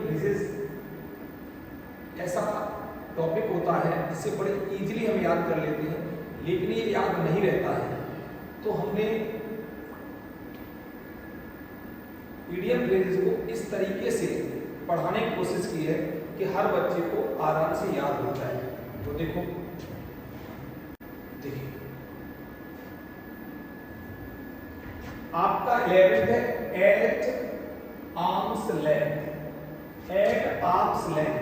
Bridges ऐसा topic होता है जिसे बड़े इजीली हम याद कर लेते हैं, लेकिन ये याद नहीं रहता है। तो हमने ईडीएम ब्रिजेस को इस तरीके से पढ़ाने की कोशिश की है कि हर बच्चे को आराम से याद हो जाए। तो देखो, देखिए आपका 11th है at arm's length, at arm's length,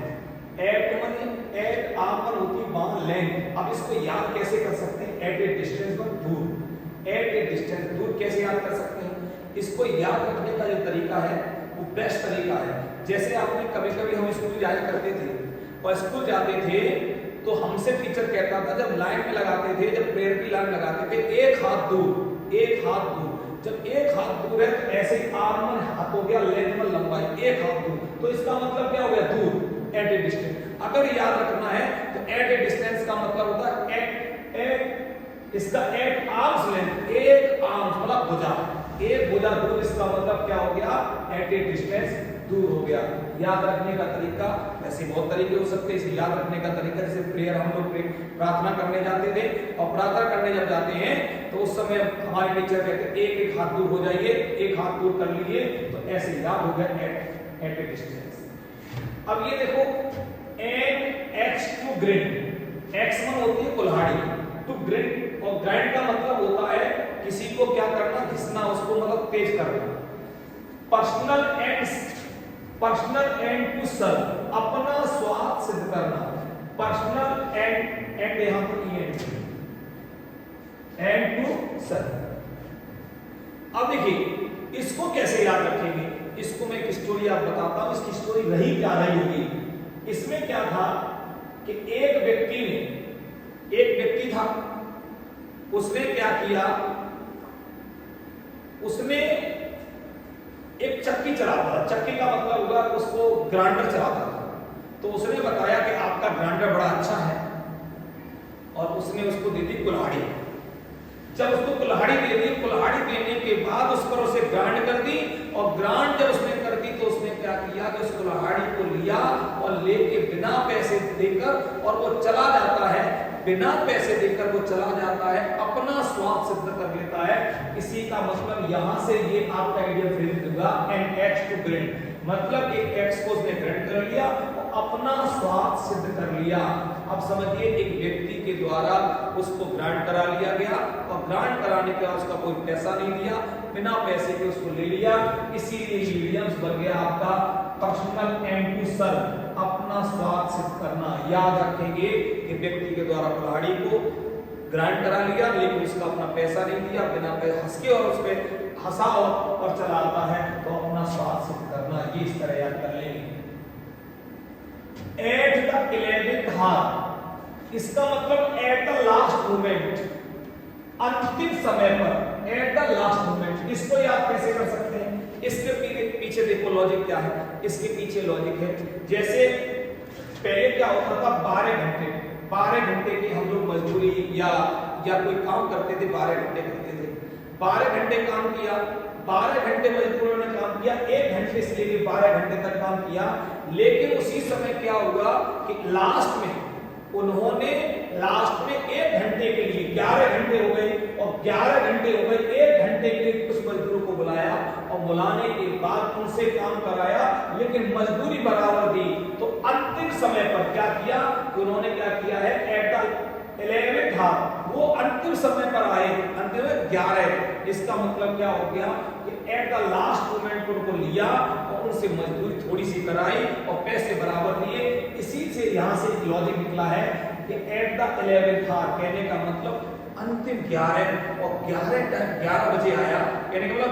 at money at arm होती बाउंड लेंथ। अब इसको याद कैसे कर सकते हैं? एट ए डिस्टेंस पर दूर, एट ए डिस्टेंस दूर कैसे याद कर सकते हैं? इसको याद रखने का जो तरीका है वो बेस्ट तरीका है। जैसे आपने कभी-कभी हम स्कूल जाया करते थे और स्कूल जाते थे तो हमसे टीचर कहता था, जब लाइन में लगाते थे, जब प्रेयर की लाइन लगाते थे, एक हाथ दूर, एक हाथ दूर। जब एक हाथ दूर है तो ऐसे ही आर्म में हाथ हो गया, लेंथ में लंबाई, एक हाथ दूर। तो इसका मतलब क्या हो गया? दूर, एट ए डिस्टेंस। अगर याद रखना है तो एट ए डिस्टेंस का मतलब होता है इसका एट आर्म्स लेंथ, एक आर्म्स मतलब भुजा, एक भुजा दूर। इसका मतलब क्या हो गया? एट ए डिस्टेंस दूर हो गया। याद रखने का तरीका वैसे बहुत तरीके हो सकते हैं। इसे याद रखने का तरीका, जैसे प्रेयर हम लोग प्रार्थना करने जाते थे और प्रार्थना करने जब जाते हैं तो उस समय हमारे टीचर कहते एक एक हाथ दूर हो जाइए, एक हाथ दूर कर लीजिए, तो ऐसे याद हो गया एट ए डिस्टेंस। अब ये देखो and x to grid, x मन होती है कुल्हाड़ी, टू ग्रिड, और ग्राइंड का मतलब होता है किसी को क्या करना, घिसना, उसको मतलब तेज करना। पर्सनल एंड टू सर्व, अपना स्वार्थ सिद्ध करना। पर्सनल एंड यहां पर एंड टू सर्व। अब देखिए इसको कैसे याद रखेंगे? इसको मैं एक स्टोरी आप बताता हूं। इसकी स्टोरी रही क्या रही होगी? इसमें क्या था कि एक व्यक्ति था, उसने क्या किया, उसने एक चक्की चलाता था। चक्की का मतलब हुआ उसको ग्राइंडर चलाता था। तो उसने बताया कि आपका ग्राइंडर बड़ा अच्छा है, और उसने उसको दे दी कुल्हाड़ी। जब उसको कुल्हाड़ी दे दी, कुल्हाड़ी देने के बाद उस पर उसे ग्राइंड कर दी, और ग्राइंड जब उसने कर दी तो उसने क्या किया कि उस कुल्हाड़ी को लिया और लेके बिना पैसे देकर, और वो चला जाता है, बिना पैसे देकर वो चला जाता है, अपना स्वार्थ सिद्ध कर लेता है। इसी का मतलब यहां से ये आपका आइडिया फ्रेज होगा एन एक्स टू ग्राइंड, मतलब एक एक्स को उसने ग्राइंड कर लिया और अपना स्वार्थ सिद्ध कर लिया। अब समझिए एक व्यक्ति के द्वारा उसको ग्रांट करा लिया गया, और ग्रांट कराने के बाद उसका कोई पैसा नहीं दिया, बिना पैसे के उसको ले लिया। इसीलिए विलियम्स बन गया आपका पर्सनल एंड टू सर्व, अपना स्वार्थ सिद्ध करना। याद रखेंगे कि व्यक्ति के द्वारा कुल्हाड़ी को ग्रांट करा लिया, लेकिन उसका अपना पैसा नहीं दिया, बिना पैसे हंस के और उस पर हंसा और चलाता है, तो अपना स्वार्थ सिद्ध करना। ये इस तरह याद कर लेंगे। एट द 11th हार, इसका मतलब एट द लास्ट मोमेंट, अंतिम समय पर, एट द लास्ट मोमेंट। इसको याद कैसे कर सकते हैं? इसके पीछे देखो लॉजिक क्या है। इसके पीछे लॉजिक है, जैसे पहले क्या होता था, 12 घंटे की हम लोग मजदूरी या कोई काम करते थे, 12 घंटे करते थे। 12 घंटे काम किया, 12 घंटे मजदूरों ने काम किया, 1 घंटे से लेकर 12 घंटे तक काम किया। लेकिन उसी समय क्या हुआ कि लास्ट में उन्होंने 1 घंटे के लिए 11 घंटे हो गए, और 11 घंटे हो गए, 1 घंटे के लिए कुछ मजदूरों को बुलाया, और बुलाने के बाद उनसे काम कराया, लेकिन मजदूरी बराबर दी। तो अंतिम समय पर क्या किया, उन्होंने क्या किया है, एट द 11th हार, वो अंतिम समय पर आए, अंतिम 11। इसका मतलब क्या हो गया कि एट द लास्ट मोमेंट उनको लिया और उनसे मजदूरी थोड़ी सी कराई और पैसे बराबर दिए। इसी से यहां से एक लॉजिक निकला है कि एट द 11th हार कहने का मतलब अंतिम 11, और 11 बजे आया, कहने का मतलब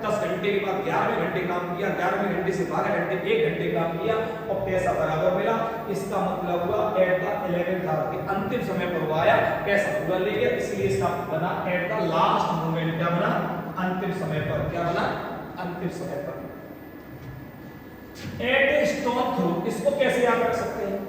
10 घंटे के बाद 11वें घंटे काम किया, 11वें घंटे से 12 घंटे 1 घंटे काम किया और पैसा बराबर मिला। इसका मतलब हुआ एट द 11th आवर के अंतिम समय पर वो आया, पैसा पूरा ले गया, इसलिए इसका बना एट द लास्ट मोमेंट। क्या बना? अंतिम समय पर। क्या बना? अंतिम समय पर। एट ए स्टोन थ्रो, इसको कैसे याद रख सकते हैं?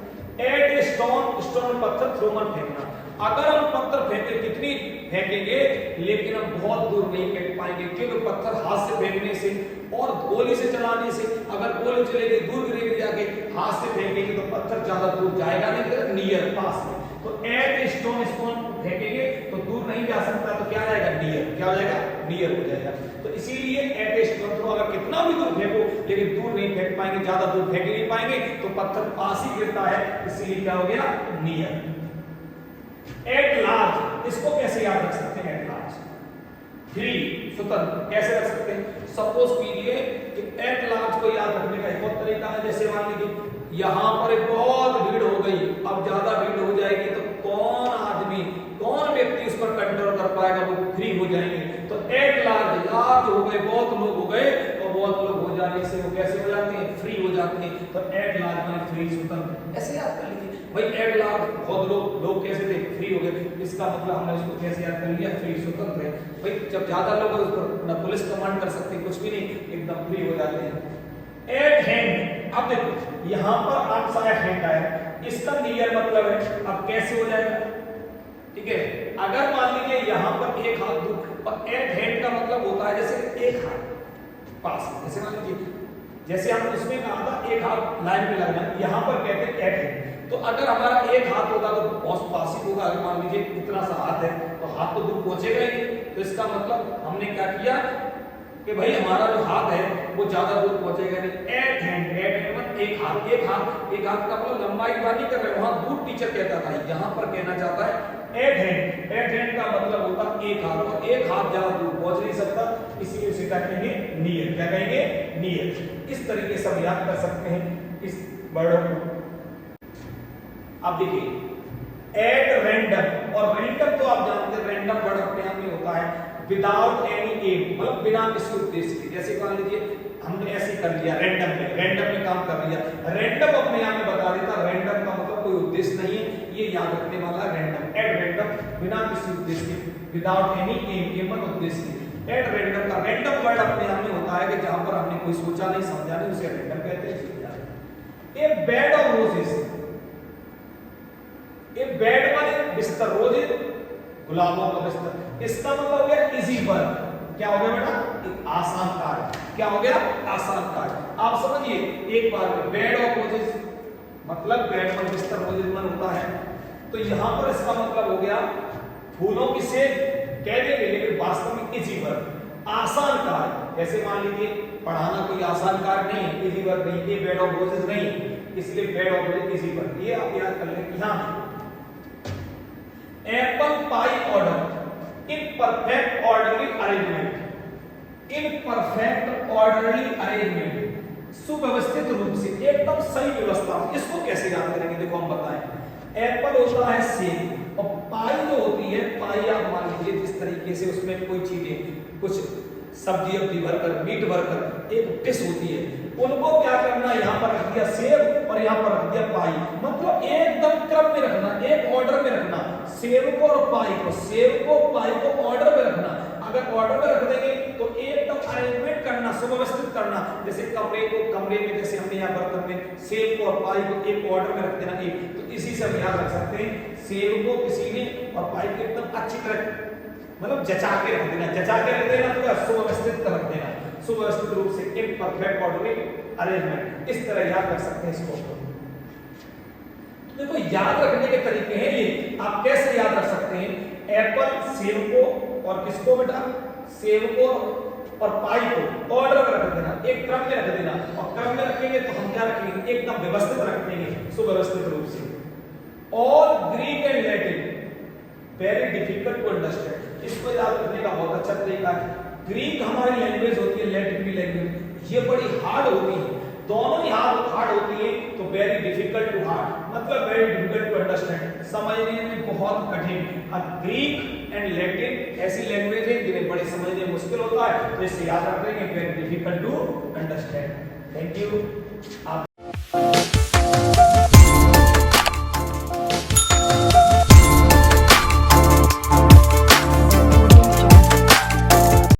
एट ए स्टोन, स्टोन पत्थर, थ्रो मत फेंकना। अगर हम पत्थर फेंके कितनी फेंकेंगे लेकिन हम बहुत दूर नहीं फेंक पाएंगे, क्योंकि पत्थर हाथ से फेंकने से और गोली से चलाने से, अगर गोली चलेगी दूर गिरेगी, जाके हाथ से फेंकेंगे तो पत्थर ज्यादा दूर जाएगा नहीं, नियर पास में। तो एट ए स्टोन, स्टोन फेंकेंगे तो दूर नहीं जा सकता, तो क्या जाएगा नियर, क्या हो जाएगा नियर हो जाएगा। तो इसीलिए एट ए स्टोन थ्रो, अगर कितना भी दूर फेंको लेकिन दूर नहीं फेंक पाएंगे, ज्यादा दूर फेंक नहीं पाएंगे तो पत्थर पास ही गिरता है, इसीलिए क्या हो गया नियर। एट लार्ज, इसको कैसे याद रख सकते हैं? एट लार्ज, फ्री, स्वतंत्र, कैसे रख सकते हैं? सपोज कीजिए कि एट लार्ज को याद रखने का एक और तरीका है, जैसे मान लीजिए यहां पर एक बहुत भीड़ हो गई, अब ज्यादा भीड़ हो जाएगी तो कौन आदमी, कौन व्यक्ति उस पर कंट्रोल कर पाएगा, वो फ्री हो जाएंगे। तो एट लार्ज, लार्ज हो गए, बहुत लोग हो गए, और बहुत लोग हो जाने से वो कैसे हो जाते हैं? फ्री हो जाते हैं। तो एट लार्ज माने फ्री, स्वतंत्र, ऐसे याद कर लीजिए भाई। एट लार्ज बहुत लोग कैसे थे? फ्री हो गए, इसका मतलब हमने इसको कैसे याद कर लिया? फ्री, स्वतंत्र है भाई। जब ज्यादा लोग उस पर ना पुलिस कमांड कर सकते, कुछ भी नहीं, एकदम फ्री हो जाते हैं। एट हैंड, अब देखो यहां पर आप साया हैंड आया, इसका नियर मतलब है, अब कैसे हो जाएगा? ठीक है, अगर मान लीजिए यहां पर एक हाथ दूर, और एट हैंड का मतलब होता है जैसे एक हाथ पास, जैसे मान लीजिए जैसे हम उसमें कहा था एक हाथ लाइन में लगना, यहां पर कहते हैं एट हैंड। तो अगर हमारा एक हाथ होगा तो बहुत पास ही होगा, अगर मान लीजिए इतना सा हाथ है तो हाथ तो दूर पहुंचेगा ही नहीं। तो इसका मतलब हमने क्या किया कि भाई हमारा जो हाथ है वो ज्यादा दूर पहुंचेगा नहीं। एट हैंड, एट हैंड मतलब एक हाथ, एक हाथ, एक हाथ का मतलब लंबाई की बात नहीं कर रहे, वहां दूर टीचर कहता था, यहां पर कहना चाहता है एट हैंड। एट हैंड का मतलब होता है एक हाथ, और एक हाथ ज्यादा दूर पहुंच नहीं सकता, इसीलिए उसे क्या कहेंगे? नियर। क्या कहेंगे? नियर। इस तरीके से हम याद कर सकते हैं इस वर्ड को। अब देखिए एट रैंडम, और रैंडम तो आप जानते हैं रैंडम वर्ड अपने आप में होता है विदाउट एनी एम, मतलब बिना किसी उद्देश्य के। जैसे मान लीजिए हमने ऐसे कर लिया रैंडम में काम कर लिया, रैंडम अपने आप में बता देता, रैंडम का मतलब कोई उद्देश्य नहीं है, ये याद रखने वाला रैंडम। एट रैंडम, बिना किसी उद्देश्य के, विदाउट एनी एम, एम मतलब उद्देश्य। एट रैंडम का रैंडम वर्ड अपने आप में होता है कि जहां पर हमने कोई सोचा नहीं समझा नहीं, उसे रैंडम कहते हैं। A bed of roses, a bed माने बिस्तर, रोजेस गुलाबों का बिस्तर, इसका मतलब हो गया इजी वर्क। क्या हो गया बेटा? आसान कार्य। क्या हो गया? आसान कार्य। आप समझिए एक बार में, बेड ऑफ रोजेस मतलब बेड पर बिस्तर, रोजेस मन होता है, तो यहां पर इसका मतलब हो गया फूलों की सेज कह देंगे, लेकिन वास्तव में इजी वर्क, आसान कार्य। जैसे मान लीजिए पढ़ाना कोई आसान कार्य नहीं है, इजी वर्क नहीं, ये बेड ऑफ रोजेस नहीं, इसलिए bed of roses easy work, ये आप याद कर लें। यहां apple pie order in perfect orderly arrangement, in perfect orderly arrangement, सुव्यवस्थित रूप से, एकदम सही व्यवस्था। इसको कैसे याद करेंगे? देखो हम बताएं। एप्पल होता है सेब, और पाई जो होती है, पाई आप मान लीजिए जिस तरीके से उसमें कोई चीजें, कुछ सब्जी अब्जी भरकर, मीट भरकर एक डिश होती है, उनको क्या करना, यहाँ पर रख दिया सेब और यहाँ पर रख दिया पाई, मतलब एकदम क्रम में रखना, एक ऑर्डर में रखना, सेब को और पाई को, सेब को पाई को ऑर्डर में रखना। अगर ऑर्डर में रख देंगे तो एकदम अरेंजमेंट करना, सुव्यवस्थित करना। जैसे कमरे को कमरे में, जैसे हमने यहाँ बर्तन में सेब को और पाई को एक ऑर्डर में रख देना, एक, तो इसी से हम याद रख सकते हैं सेब को किसी ने और पाई को एकदम अच्छी तरह मतलब जचा के रख देना, जचा के रख देना तो सुव्यवस्थित रख देना, सुव्यवस्थित रूप से, इन परफेक्ट ऑर्डरली अरेंजमेंट। इस तरह याद रख सकते हैं इसको। देखो याद रखने के तरीके हैं ये, आप कैसे याद रख सकते हैं? एप्पल सेब को और किसको बेटा? सेब को और पाई को ऑर्डर में रख देना, एक क्रम में रख देना, और क्रम में रखेंगे तो हम क्या रखेंगे? एकदम व्यवस्थित रखेंगे, सुव्यवस्थित रूप से। All Greek and Latin very difficult to understand, इसको याद रखने का बहुत अच्छा तरीका है। ग्रीक हमारी लैंग्वेज होती है, लैटिन की लैंग्वेज, ये बड़ी हार्ड होती है, दोनों ही हार्ड होती है, तो वेरी डिफिकल्ट टू हार्ड मतलब वेरी डिफिकल्ट टू अंडरस्टैंड, समझने में बहुत कठिन। अब ग्रीक एंड लैटिन ऐसी लैंग्वेज है जिन्हें बड़े समझने में मुश्किल होता है, तो इसे याद रखेंगे very difficult to understand. Thank you. आप